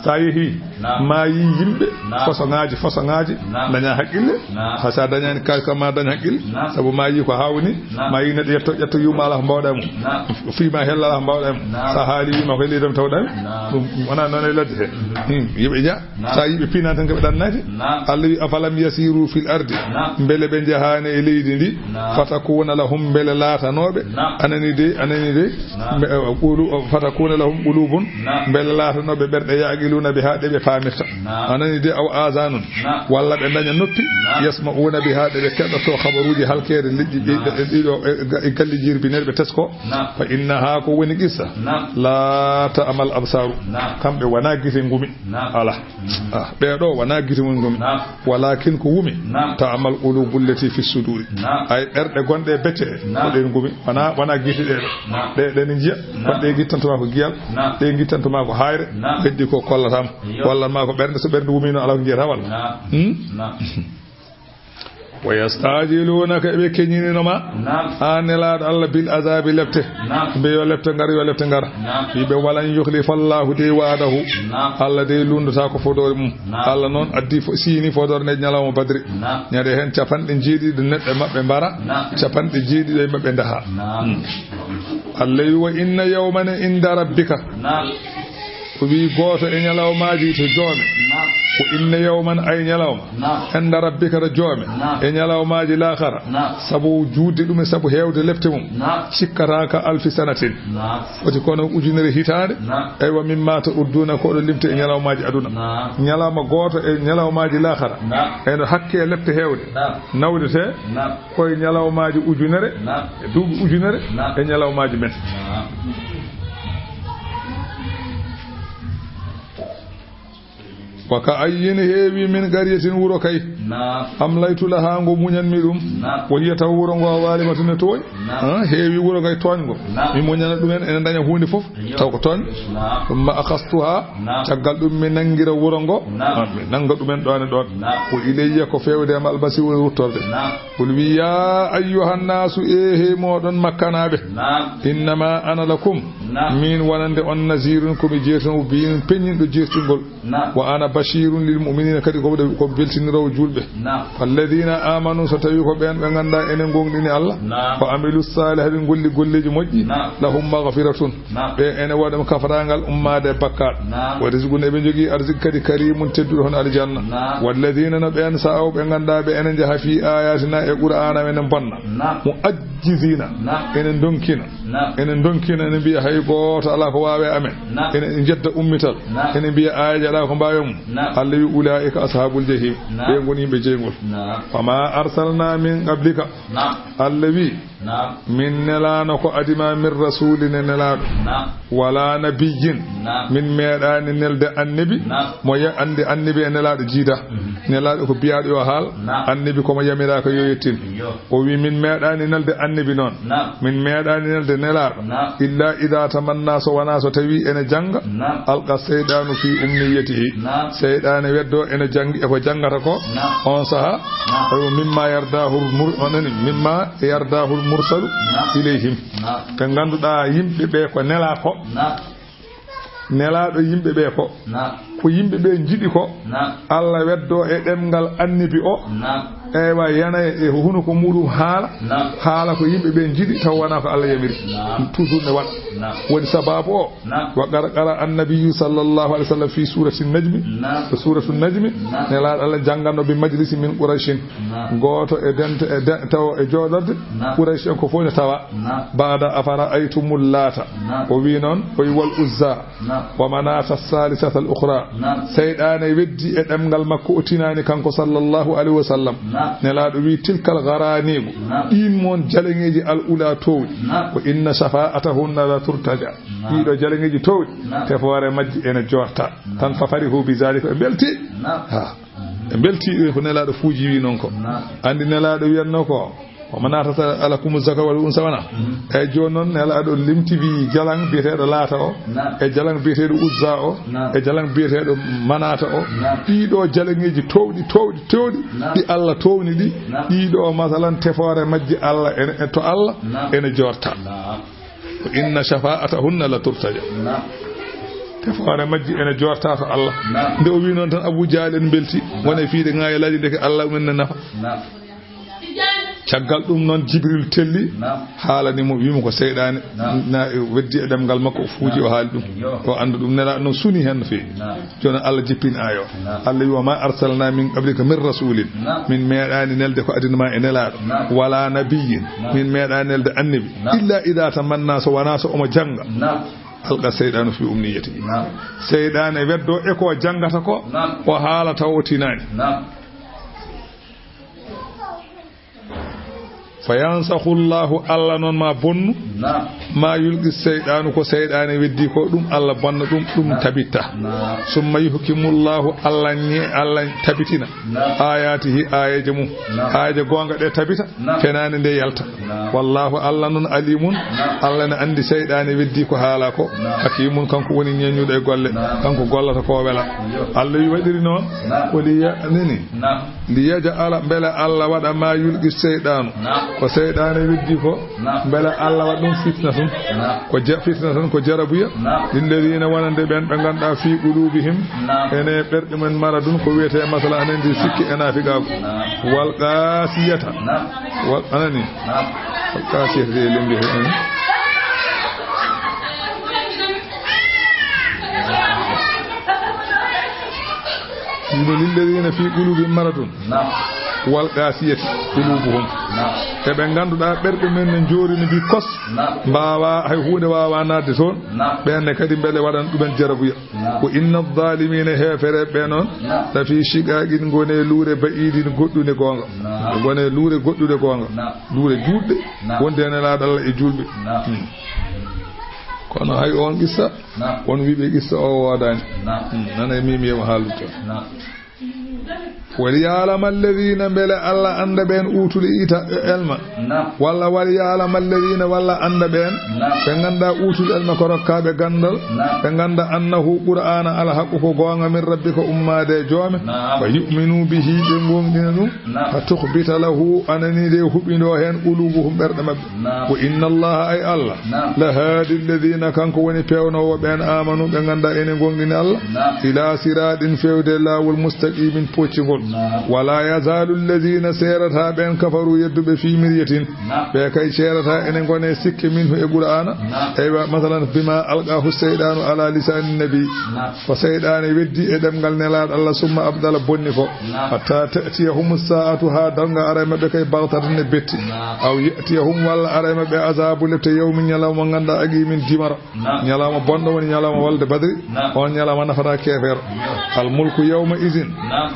sa yeehi ma yi yimɓe façon-ŋaji daña haqqille ha sa dañani kakama daña haqqille saabu ma yi ko hawni ma yi neɗɗo ƴetto yuma ala ko mbawɗa mum fiima hella ala ko mbawɗa mum sa haali wima koye leydam tawɗami ɗum wona noon e ladde he yeɓe jaa sa yiɓe pinan tan koɓe ɗannaki Allah wi afalam yasiru fil ardi mbele ɓe jahani e leydi ndi fatakuna lahum mbele laatanoɓe anani de fatakuna lahum qulubun mbele laatanoɓe ɓerɗe yaqiluna biha ɗeɓe paamirta anani de aw azanun walla ɓe daña noppi yasma'una biha ɗeɓe keɗoto habaruji halkede liƴƴi ɗiɗo e galli jirbineɗe ɓe tesko fa innaha ko woni qissa la ta'mal absaru kamɓe wona gite ngumi ala ɓeɗo wona gite mum ngumi walakin ko wumi ta'mal qulubul lati fi suduri ay ɓerɗe gonɗe bete ko ɗen ngumi wona gite ɗeɗo ɗe ne jiya ɗe guittantoma ko giyal ɗe guittantoma ko hayre heddi ko kollatama wallanma ko ɓernde so ɓernde wumino ala ko jiyata walla wa yastajilunaka be kenyinoma anela Allah bil azabi lepte be yo lepte ngar be walan yukhlifa Allah de wa'adahu Allah de lunduta ko fodore mum Allah non addi sini fodore ne nyalawo badri nyade hen capande jiidi de nedde mabbe bara capande jiidi de mabbe ndaha Allah wa inna yawman inda rabbika ko wi goto e nyalawmaaji to joome ko inna yawman ay nyalawma inda rabbika to joome e nyalawmaaji laakhara sabu juudde dum sabu heewde lefte mum cikkaraka alfi sanatin wati kono ujunere hitande ay wa mimma ta udduna ko do limte e nyalawmaaji aduna nyalawma goto e nyalawmaaji laakhara en hakke lefte heewde nawdete koy nyalawmaaji ujunere e duubi ujunere e nyalawmaaji men waka ayyin heewi min qariyatin wuro kay amlaytu laha ngo munyanmi dum wahiyata wuro ngo walimatune toy heewi wuro kay toñgo mi munyana dumen en daña hunde fof taw ko toñ ma akhastuha tagal dum mi nangira wuro ngo mi nanga dumen do ne don ko ilayya ko fewde am albasi wuttorde kul wi ya ayyuhan nasu ehe modon makkanabe innama ana lakum min wanande on nazirun ko mi jeeton biin pennindo jeertingol wa ana bashirun lil mu'minina kadi ko beltiniraw julbe alladheena amanu satawi ko ben be ganda enen gongdini Allah fa amilus salihati golli golleji moƴƴi lahum maghfiratun be ene wadam kafarangal ummade bakkat wa rizqun be jogi arzik kadi karimun teddu hon aljanna walladheena no ben sa'aw be ganda be enen jaha fi ayatina e qur'ana men banna muajjizina enen donkina enen biya hay goto ala ko waawe amen enen jedda ummital enen biya ayaji ala ko mbaawe mum allahi ulaika ashabul jahim be ngoni be jeygol fama arsalna min qablika allahi min nelano ko adima min rasulin nelado wala nabiyyin min medani nelde annabi mo ya ande annabi nelado jiida nelado ko biyaado yo haal annabi ko mo yamira ko yoyettin o wi min medani nelde annabi non min medani nelde nelado illa idha tamanna so wana so tawi ene janga alqa saydanu fi umniyatihi saydane weddo ene jangi e ko jangata ko on saha o mimma yardahu mursalu ilayhim be ganduda yimbe be ko nela ko nelaado yimbe be ko yimbe be jidi ko Allah weddo e demgal annabi o ewa yana e hunu ko mudum haala ko yimbe be jidi taw wana ko Allah yamiri toujours ne wat woni sababu o wa qara annabi sallallahu alaihi wasallam fi surati an-najm nelaado Allah jangano bi majlisi min quraish goto e dente e taw e jodorde quraish ko fone tawa baada afara aytumul lata o wi non o wal uzza wa manata as-salisata al-ukhra saydane weddi e demgal makko o tinani kanko sallallahu alaihi wasallam nelaado wi tilkal gharanigu in mon jalengeji al ula towdi ko inna shafa'atahunna la turtaja ido jalengeji towdi te fore majji ene jorta tan fafarihu bi zalika belti belti ko nelaado fuuji wi non ko andi nelaado wiyanno ko o manata alakum zakka wal unsawana e jonon nelaado limtibi jalang bietedo laata o e jalang bietedo uzza o e jalang bietedo manata o dido jalangeji towdi di Allah towni dido masalan tefore majji Allah en to Allah ene jorta inna shafa'atahunna la turtaja tefore majji ene jorta to Allah nde o wi non tan Abu Jahl en belti wona fiide ngaayalaji de Allah men nafa caggal dum non Jibril telli haalani mo wimo ko seydane na weddi demgal makko fuuji o haali dum o andu dum nela no suni hen fe jona Allah jippin ayo Allah wi ma arsalna min qablika min rasulin min meedani nelde ko adina e nelaado wala nabiyyin min meedani nelde annabi illa idha tamanna so wana so o mo janga alqa saydanu fi umniyati seydane weddo e ko jangata ko o haala tawotinani fayansakhu Allahu Allah non ma bonnu ma yulqi seydanu ko seydane weddi ko ɗum Allah bonna ɗum tabitta summa yuhkimullahu Allah tabitina ayatihi ayaje mum ayaje gonga ɗe tabita fenani nde yalta wallahu Allah non alimun Allah ne andi seydane weddi ko haala ko hakimun kanko woni ñeñuɗo e golle kanko gollata ko wela Allah wi waɗiri noon ko liyaja ala bele Allah waɗa ma yulqi seydanu ko seydane weddi ko bele Allah waɗa ɗum fitna tun fitna tan ko jarabuya lilladina wonande ɓen ɓe ganduɗa fi qulubihim ene ɓerɗe men maradun ko wiyete masala anandi sikki enafiqago wal qasiyata wal anani wal qasiyata de lembi hen lilladina fi qulubihim maradun wal qasiyati qulubuhum e ɓe ganduɗa ɓerɗe men ne jorini bi kos mbawa hay hunde wawa nadde toon ɓenne kadi beele waɗan ɗumen jarabuya ko inna dhalimina hefere ɓe noon tafi shiqaqin gone luure baidin goɗɗude gonga gone luure goɗɗude gonga luure juɗɗe wonde ene laaɗalla e julɓe kono hay on qissa on wiɓe qissa o wodani nana mimiyema haalduto وليعلم الذين بلا الله أند بين أوتوا الإيتا علما ولا وليعلم الذين ولا أند بين فعند أوتوا العلم كركاب جندل فعند أنه قرآن على حقه قوان من ربك أمة جوام فيؤمنوا به بمقوم دينه فتخبت له أنني ذي حبينه هن قلوبهم بردم وإن الله أي الله لهادي الذين كان كوني بيونه وبين آمنوا فعند إن قوم دين الله إلى صراط فيود الله والمستقيم بوتشغل ولا يزال الذين سيرتها بين كفروا يدب في مرية بكي سيرتها إن كون سك منه القرآن أيوة مثلا بما ألقاه السيدان على لسان النبي فسيدان يودي إدم قال نلاد الله ثم أبدل بنفو حتى تأتيهم الساعة هادرن أريم بكي بغتر النبت أو يأتيهم ولا أريم بعذاب لبت يوم يلام وغند أجي من دمر يلام بند ونيلام والد بدر ونيلام نفر كافر الملك يوم إذن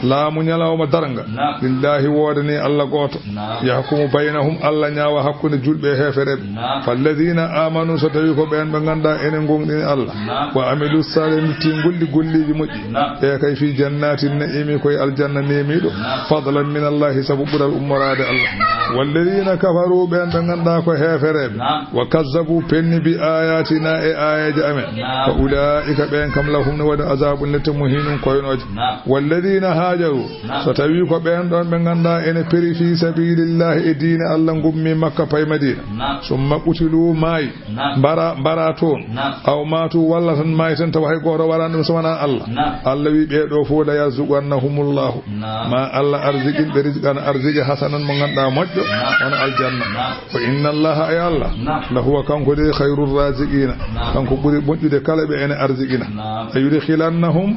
لا من يلام درنga lillahi wodani Allah goto yahkumu bainahum Allah nyaawa hakkunde julbe heferebe falladina amanu so tawi ko ben be ganda enen gongdini Allah wa amilu salihati golliji moji e kay fi jannatin naimi koy aljanna nemido fadlan min Allah sabu bural ummarade Allah walladina kafaru ben be ganda ko heferebe wa kazzabu penni bi ayatina e ayaji amen fa ulaika ben kam lahum wada azabun latamuhinun koynoje walladina hajaru so tawi ko ɓen ɗon ɓe ganda ene peri fi sabilillahi e diine Allah gummi Makka pay Madina summa qutilu maayi mbara toon aw matu walla tan maayi tan tawa hay goto warani ɗum so wona Allah Allah wi ɓeɗo fo la yarzuqannahumullahu ma Allah arziqin ɓe rizqan arziqi hasanan mo ganduɗa moƴƴo wona aljanna fa inna Allaha ay Allah lahuwa kanko de khayrur raziqina kanko ɓuuri moƴƴude kala ɓe ene arziqina a yudkhilannahum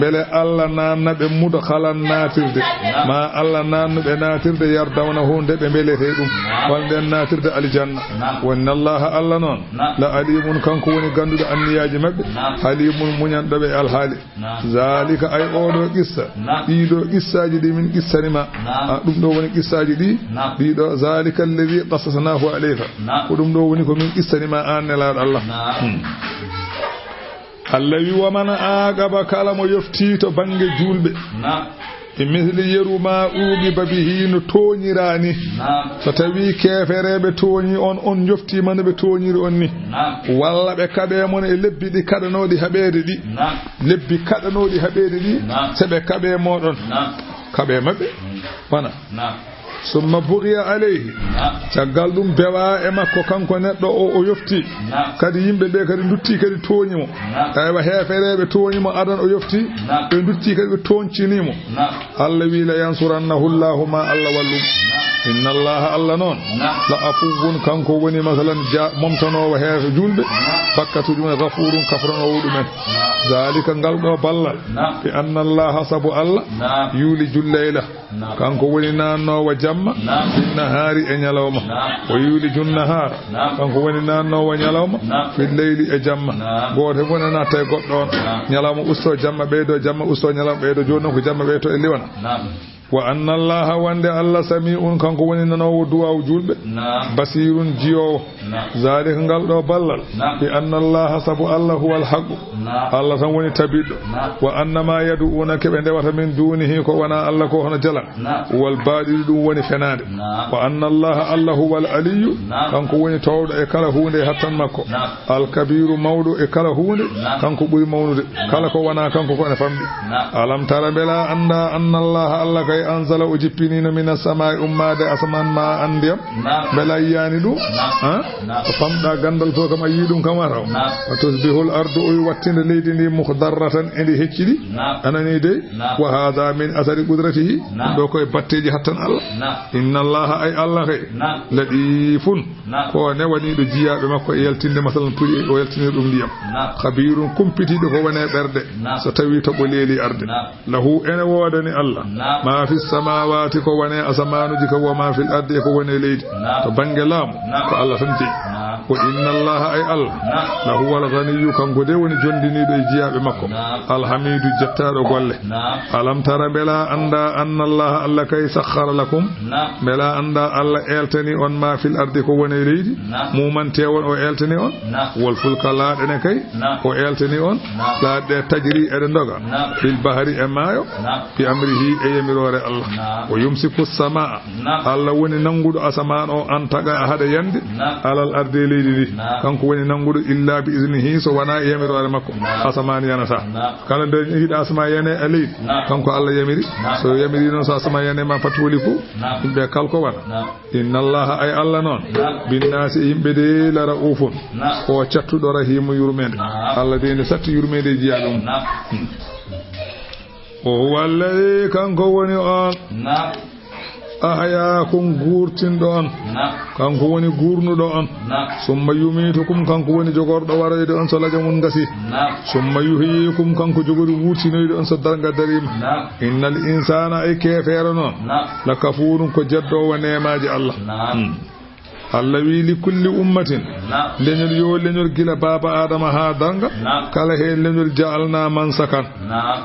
beele Allah nannaɓe mudkhalan natirde ma Allah nannuɓe natirde yardawna hunde ɓe belete ɗum wonɗen natirde aljanna wonna Allah Allah noon la alimun kanko woni ganduɗo anniyaji mabɓe halimun muñanɗoɓe alhaali zalika ay oɗo qissa ɗiɗo qissaji ɗi min qissanima ɗum ɗo woni qissaji ɗi ɗiɗo zalika alladhi qasasnahu alayka ko ɗum ɗo woni ko min qissanima an nelaɗo Allah Allah wi wa man aqaba kala mo yofti to bange julɓe e misli yeru ma ugi babihi no toñirani so tawi kefereɓe toñi on joftima no ɓe toñiri on ni walla ɓe kaɓe mon e lebbi ɗi kaɗanoɗi haɓede ɗi lebbi kaɗanoɗi haɓede ɗi seɓe kaɓe moɗon kaɓe mabɓe wana summa bughiya alayhi caggal ɗum bewa e makko kanko neɗɗo o yofti kadi yimɓe ɓe kadi dutti kadi toñimo aywa hefereɓe toñimo adan o yofti ɓe dutti kadi ɓe toñcinimo Allah wi la yansurannahu Allahu ma Allah wallum inna Allaha Allah noon la afuwun kanko woni masalan momtanowo heeso julɓe bakkatuji men ghafurun kafranowo ɗumen zalika ngal ɗo ballal fi anna Allaha sabu Allah yuliju leyla kanko woni nannowo jamma fi nahari e ñalawma o yuliju nahara kanko woni nannowo ñalawma fi leyli e jamma goto fof ne natta e goɗɗo on ñalawma usto jamma ɓeydo jamma usto ñalawma ɓeydo joni noon ko jamma ɓeyto e liwana wa anna allaha wande Allah sami'un kanko woni nanowo du'aw julbe basirun jiyo zalika ngal do ballal bi anna allaha sabu Allah huwal haqq Allah tan woni tabiddo wa anna ma yad'una kebe ndewata min dunihi ko wana Allah ko hono jala wal badil dum woni fenade wa anna allaha Allah huwal aliyyu kanko woni tawdo e kala hunde hattan makko al kabiru mawdu e kala hunde kanko buri mawnude kala ko wana kanko ko ne famdi alam tara bela anda anna Allah kay anzala ujippinina minas samai ummade asman ma andiyam bela yani dum ko famda gandal to kam ayi dum kam wataw watusbihul ardu wattinde leydi ndi mukhdarratan indi heccidi anani de wa hadha min athari qudratihi do koy batteji hattan Allah inna Allah ay Allah kay ladifun ko ne wani do jiyabe makko e yaltinde masalan turi o yaltinde dum ndiyam khabirun kumpitido ko wone berde so tawi to boleli arde lahu ene wodani Allah ma fi samawati ko wone asamanuji ko ma fil ardi ko wone leydi to bange lam ko Allah tan jeyi wa inna Allah ay Allah lahu wal ghaniyyu kan gode woni jondinido e jiyabe makko alhamidu jattado golle alam tara bela anda anna Allah kay sakhara lakum bela anda Allah eltani on ma fil ardi ko wone leydi mumantewon o eltani on wal fulka laadene kay o eltani on laade tajri e ndoga fil bahri e mayo bi amrihi e yamirore Allah o yumsiku samaa Allah woni nangudo asaman o antaga hada yande alal ardi leydi kanko woni nangudo illa bi iznihi so wana e yamirore makko asaman yanata kala de hida asama yane alid kanko Allah yamiri so yamiri non so asama yane ma fatwoli fu be kalko wana inna Allah ay Allah non bin nasi yimbe de la raufun ko cattudo rahimu yurmede Allah de ne satti yurmede jiyaɗum o wallahi kanko woni on ahyakum gurtindo on kanko woni gurnudo on summa yumitukum kanko woni jogordo warayde on so laja mun gasi summa yuhyikum kanko jogori wurtinoyde on so darga darima innal insana ay kefere non la kafurun ko jaddo nemaji Allah Allah wi li kulli ummatin leñol yo leñol gila baba adama ha darga kala he leñol ja'alna man sakan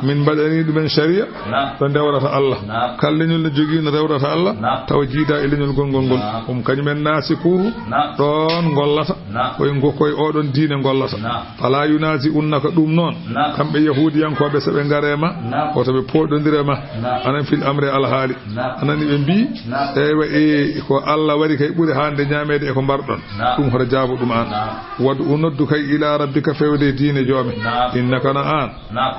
min badani dum sharia to dewrata Allah kala leñol jogi no dewrata Allah taw jiida e leñol gongol kanyumen nasikuru don gollata koy ngokoy odon diine gollata fala yunazi unnaka dum non kambe yahudiyankobe se be garema o to be podondirema anan fil amri al hali anani be bi e ko Allah wari kay buri hande nyamede e ko bardon dum hoto jaabu dum an wadu unoddu kay ila rabbika fewde diine joomi innaka na an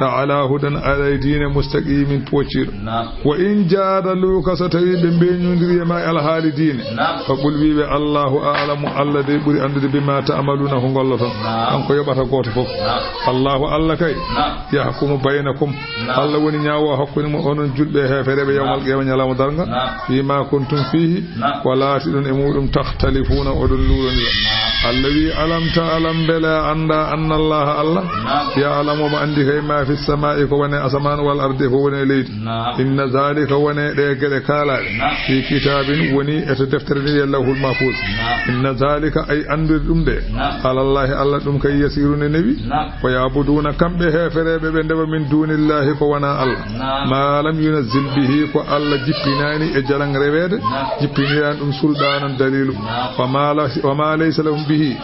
ta'ala hudan ala diine mustaqimin pochir wa in jadaluka satawi be benyundiri ma al hali diine fa qul bi Allahu a'lamu Allah de buri andude bima ta'maluna ko golloto kanko yobata goto fof Allahu Allah kay yahkumu bainakum Allah woni nyaawo hakkunde mo onon julbe heferebe yawmal qiyamah nyalamu darga bima kuntum fihi wala tidun e mudum takhtalifuna odulurani alladhi alam ta'lam bala anna Allah ya'lamu ma andi kay ma fi samai ko woni asman wal ardi ko woni leydi inna zalika woni de gede kala fi kitabin woni et deftere ni Allahul mahfuz inna zalika ay andu dum de Allah Allah dum kay yasiruna nabi wa ya'buduna kambe heferebe be ndeba min dunillahi ko wana Allah ma lam yunzil bihi ko Allah jippinani e jalang rewede jippiniran dum suldanan dalilu wa ma laysa lahum bihi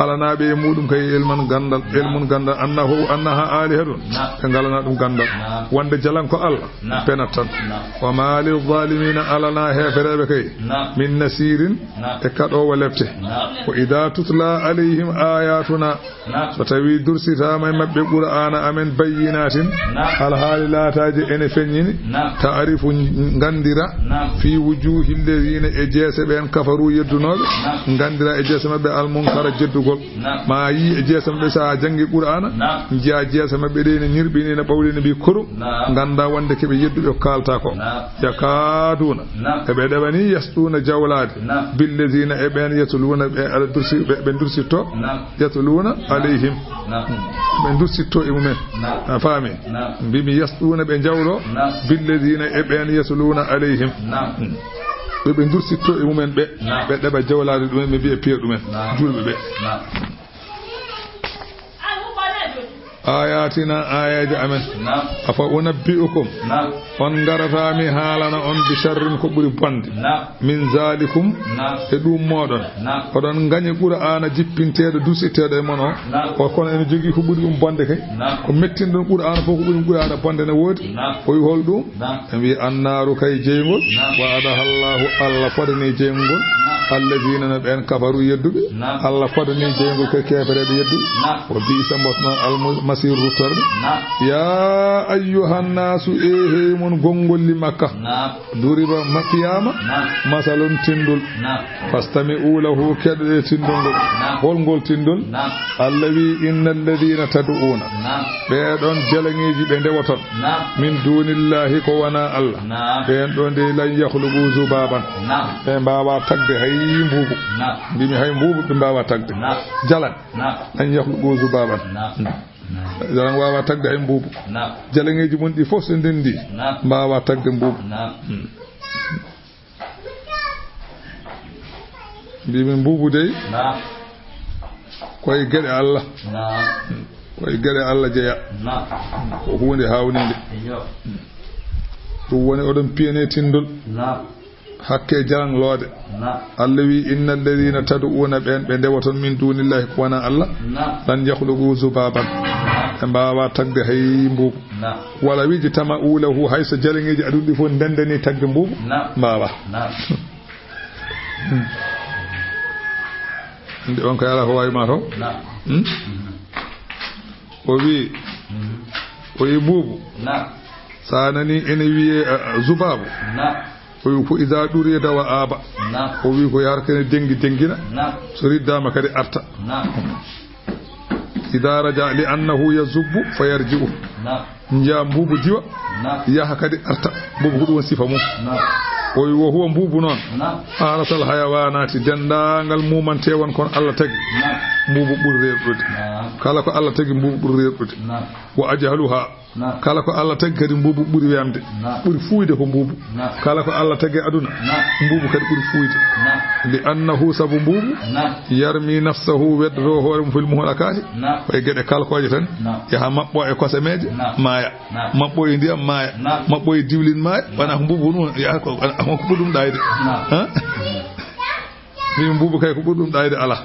alana be mudum kay ilmun gandal annaha alihatun kangalana dum gandal wande jalan ko Allah penatan wa ma lil zalimin alana heferebe kay min nasirin e kado walefte wa idha tutla alaihim ayatuna fatawi dursita may mabbe qur'ana amen bayyinatin al halilataji ene fenyini ta'rifu gandira fi wujuhil ladina e jese ben kafaru yeddunobe gandira e jese mabbe al munkara jeddugol ma yi e jese mabbe sa jangi qur'ana jiya jese mabbe de ne nirbini ne bawli bi kuru ganda wonde kebe yeddube kalta ko yakaduna e be debani yastuna jawlade bil ladina e ben yatuluna be al dursi be dursito yatuluna alaihim be dursito e mumen fami bimi yastuna be jawlo bil ladina e ben yatuluna alaihim be dursito e mumen be deba jawlaade dum be bi'e piya dumen julbe be ayatina ayaji amen afa unabbi'ukum on garatami halana on bi sharrin ko buri bonde min zalikum e dum modon odon gagne qur'ana jippinteede dusiteede mon o kono en jogi ko buri bonde kay ko mettindon qur'ana fo ko buri qur'ana bonde ne wodi o wi holdum en wi annaru kay jeygol wa adahallahu alla fadani jeygol alladina ben kafaru yedduɓe Allah fadani jeygol kay keferede yedduɓe o bi sambotno al masir rutorde ya ayyuhan nasu ehe mon gongol li makka duriba makiyama masalun tindul fastami ulahu kedde tindol holgol tindol allawi innal ladina tad'una be don jalangeji be dewoton min dunillahi ko wana Allah be don de lan yakhluqu zubaban be mbawa tagde hay mbubu bimi hay mbubu be mbawa tagde jalan lan yakhluqu zubaban jalan wawa tagde ay mbubu jalangeji mun di fof so ndendi mbawa tagde mbubu bimi mbubu dey koy gede Allah koy gede Allah jeya ko hunde hawninde dum woni odon piyene tindol hakke janglode Allah wi innal ladina tad'una be dewaton min dunillahi ko wana Allah lan yakhluqu zubaban mbawa tagde hay mbubu wala wiji tama ulahu haysa jalangeji adudi fo ndendani tagde mbubu mbawa ndi on ko yala ko way ma to o wi bubu sanani ene wiye zubabu o wi ko iza durida wa aba o wi ko yarkene dengina so riddama kadi arta idha raja li annahu yazubbu fayarji'u nja bubu diwa yaha kadi arta bubu ko dum sifa mum o wi wo huwa bubu non arasal hayawanati dendangal mumantewon kon Allah tagi bubu burreedude kala ko Allah tagi bubu burreedude wa ajhaluha kala ko Allah tagi kadi bubu buri wemde buri fuuyde ko bubu kala ko Allah tagi aduna bubu kadi buri fuuyde li annahu sabu bubu yarmi nafsahu weddo hoore fil muhlakati way gede kalkoje tan yaha mabbo e kosemeje maya mabbo e ndiyam maya mabbo e diwlin maya bana ko bubu non yaha ko budum dayde ha mi bubu kay ko budum dayde ala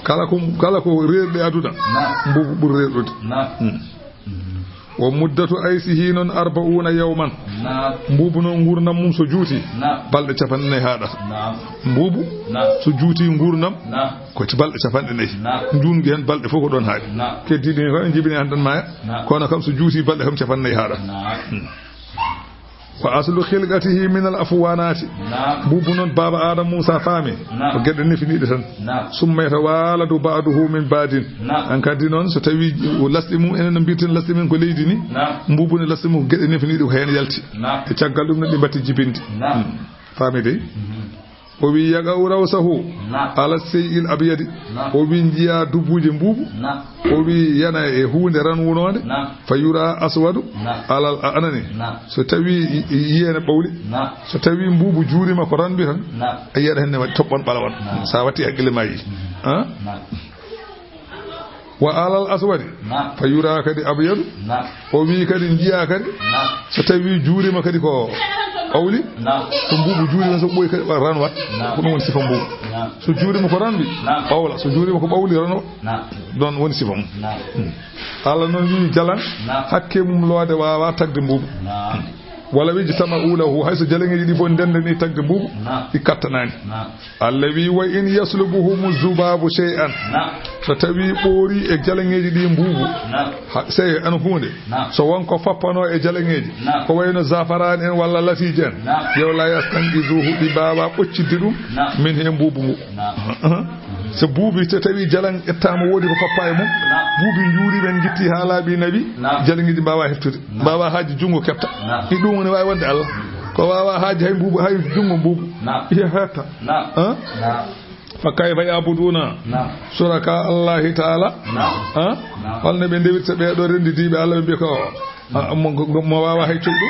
kala ko reerde aduna bubu bur reerdude wa muddatu aysihi non 40 yawman mbubu non ngurnam mum so juuti balde capanne haada mbubu so juuti ngurnam ko ci balde capanne nayi njungi hen balde foko don haadi keddidi ni ko jibini andan maya kono kam so juuti balde kam capanne haada fa aslu khilqatihi min al afwanati bubu non baba adam musa fami ko gedde nifiniide tan summa waladu ba'duhu min badin an kadi non so tawi lasdimu enen bitin lasdimin ko leydi ni bubu ne lasdimu gedde nifiniide ko hen yalti e caggal dum ne batti jibindi fami de o wi yaga rawsahu ala sayil abyadi o wi njiya dubuje mbubu o wi yana e hunde ran wonode fayura aswadu ala anani so tawi yene bawli so tawi mbubu juurima ko ranbi tan ayeda henne wadi tobbon balawon sa wati hakkile mayi ha wa alal aswadi fayura kadi abyadu o wi kadi njiya kadi so tawi juurima kadi ko awli so mbubu juurima so boy kadi ranwat ko non woni sifa mbubu so juurima ko ranbi bawla so juurima ko bawli ranwa don woni sifa mum Allah non wi jalan hakke mum loode wawa tagde mbubu wala wiji tama ulahu hayso jalangeji di fon dendani tagde mbubu di kattanani Allah wi wa in yaslubuhum zubabu shay'an so tawi boori e jalangeji di mbubu sey an hunde so wonko fappano e jalangeji ko wayno zafaran en walla latijen yow la yastangi zuhu di baba boccidde dum min he mbubu mu so buubi so tawi jalan ettama wodi ko pappa e mum buubi njuri ben gitti halabi nabi jalangeji bawa heftude bawa haji jungo kepta ni dum woni way wonde Allah ko wawa haji hay mbubu hay jungo mbubu ya hata ha fakay fa yabuduna suraka Allah ta'ala ha holne be ndewit be do rendidibe Allah be ko mo wawa hay cuddu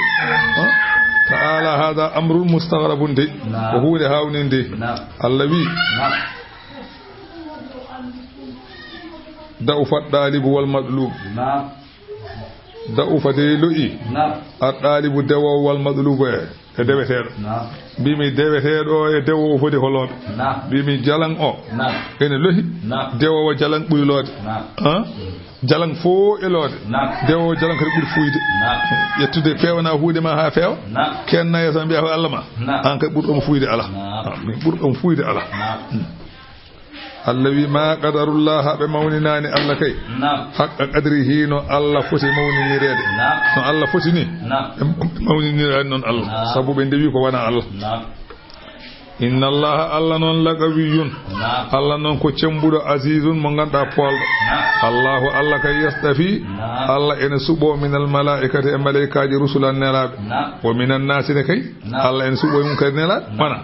ha ta'ala hada amrul mustaghrabun de ko hude hawninde Allah wi ضعف الطالب والمطلوب ضعف ديلوي الطالب دو والمطلوب deweteedo bimi deweteedo e dewo fodi holobe bimi jalan o ene lohi dewo jalan buylode jalan fo elode dewo jalan ko buri fuyde yettude pewna huude ma ha feew kenna yesa biya ko Allah ma an ka burdum fuyde ala mi burdum fuyde ala allawi ma qadarullah be mawninani Allah kay haqqa qadrihi no Allah foti mawninirede no Allah foti ni mawninirade non Allah sabu be ndewi ko wana Allah inna Allah non laqawiyun Allah non ko cembudo azizun mo ganda poldo Allah kay yastafi Allah en subo minal malaikati e malaikaji rusulan nelabe wa minan nasi kay Allah en subo mun kay nelabe wana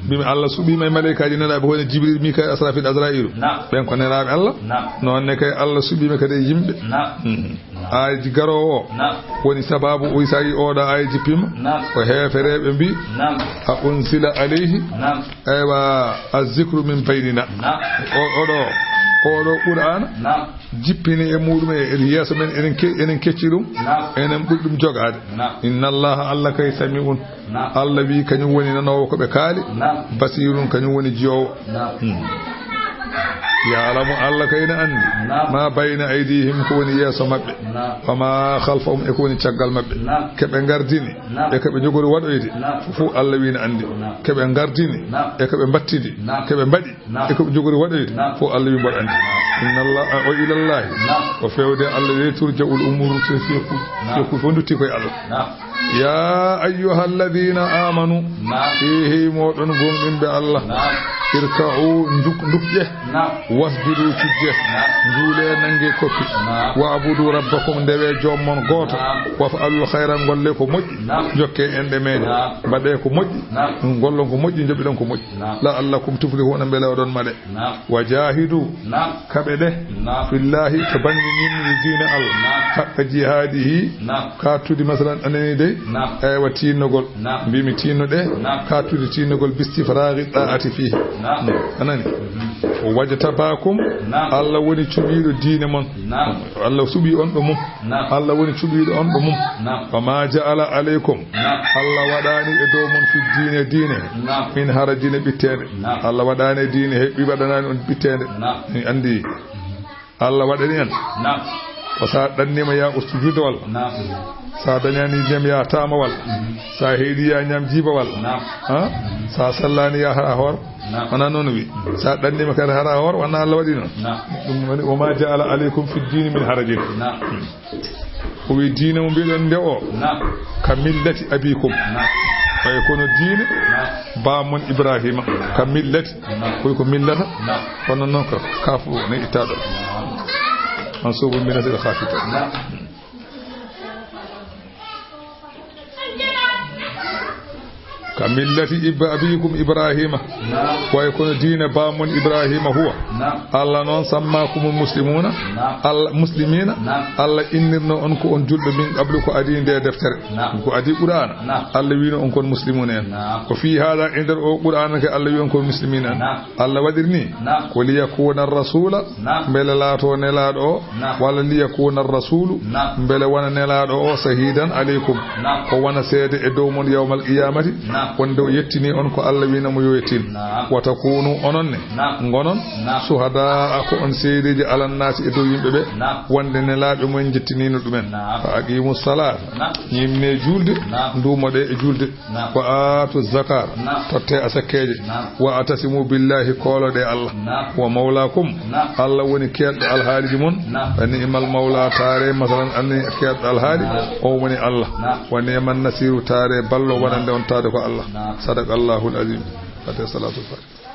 bimi Allah subi may malaikaji nelabe hono Jibril Mikail Asrafil Azrail ben ko nelabe Allah non ne kay Allah subi me kade yimbe ayji garowo woni sababu o isayi oda ayji pima ko heferebe bi ha unsila alayhi aywa az-zikru min baynina odo Qur'an jippini e mudum e yeso men enen keccirum enen buddum jogade inna Allah kay sami'un Allah bi kanyum woni nanowo ko be kaali basirun kanyum woni jiyowo يعلم الله كين أني ما بين أيديهم كوني ياسو مبه وما خلفهم يكوني تشغل مبه كبن غارديني يكبن جوغور وادويدي فو الله وين أندي كبن غارديني يكبن باتيدي كبن بدي يكبن جوغور وادويدي فو الله وين باد أندي إن الله وإلى الله وفيود الله ترجع الأمور سيكون فندتي كوي الله يا أيها الذين آمنوا فيه موطن قوم بالله irka'u ndukje wasjudu tijje ndule nange kopi wa abudu rabbakum dewe jommon goto wa fa'alul khairan golle ko moji jokke ende meje bade ko moji gollon ko moji jobidon ko moji la allakum tuflihuna bela wadon made wajahidu kabede fillahi tabanni min dina al haqqa jihadihi ka tudi masalan anani de ay watinogol bimi tinude ka tudi tinogol bistifraghi da'ati fihi anani wajtabakum Allah woni cubido diine mon Allah subi on do mum Allah woni cubido on do mum fama ja'ala alaykum Allah wadani e do mon fi diine min harajine bitede Allah wadani diine hebbi wadanani on bitede andi Allah wadani en o sa dannima ya ustujudo wal sa dañani jam ya tama wal sa heedi ya ñam jiba wal ha sa sallani ya hara hor wana non wi sa dannima kar hara hor wana Allah wadi non dum woni o ma ja'ala alaykum fi din min harajin ko wi diina mo bi'on de o kamillati abikum fa yakunu din ba mon Ibrahima kamillati ko millata kono non ko kafu ne itado منصوب من الخافته كملة أبيكم إبراهيم ويكون دين بامون إبراهيم هو الله نون سماكم المسلمون المسلمين الله إننا أنكم أنجل من قبلكم أدين دي دفتر كو أدي قرآن الله وين أنكم مسلمون وفي هذا عند القرآن الله وين أنكم مسلمين الله ودرني وليكون الرسول بل لا تونلادو ولا ليكون الرسول بل وانا نلادو شهيدا عليكم وانا سيد ادومون يوم القيامة wando yettini on ko Allah wina mo yoyetin wata kunu ononne ngonon suhada ko on seedeji alan nasi e dow yimbe be wonde ne laabe mo jettinino dumen fa aqimu salat yimne julde ndumode e julde wa atu zakat totte asakeje wa atasimu billahi kolode Allah wa maulakum Allah woni keddo alhaaliji mon ani imal maula tare masalan anni keddo alhaali o woni Allah wa ni'man nasiru tare ballo wonande on tade ko Allah صدق الله العظيم. فاتحة صلاة الفاتحة.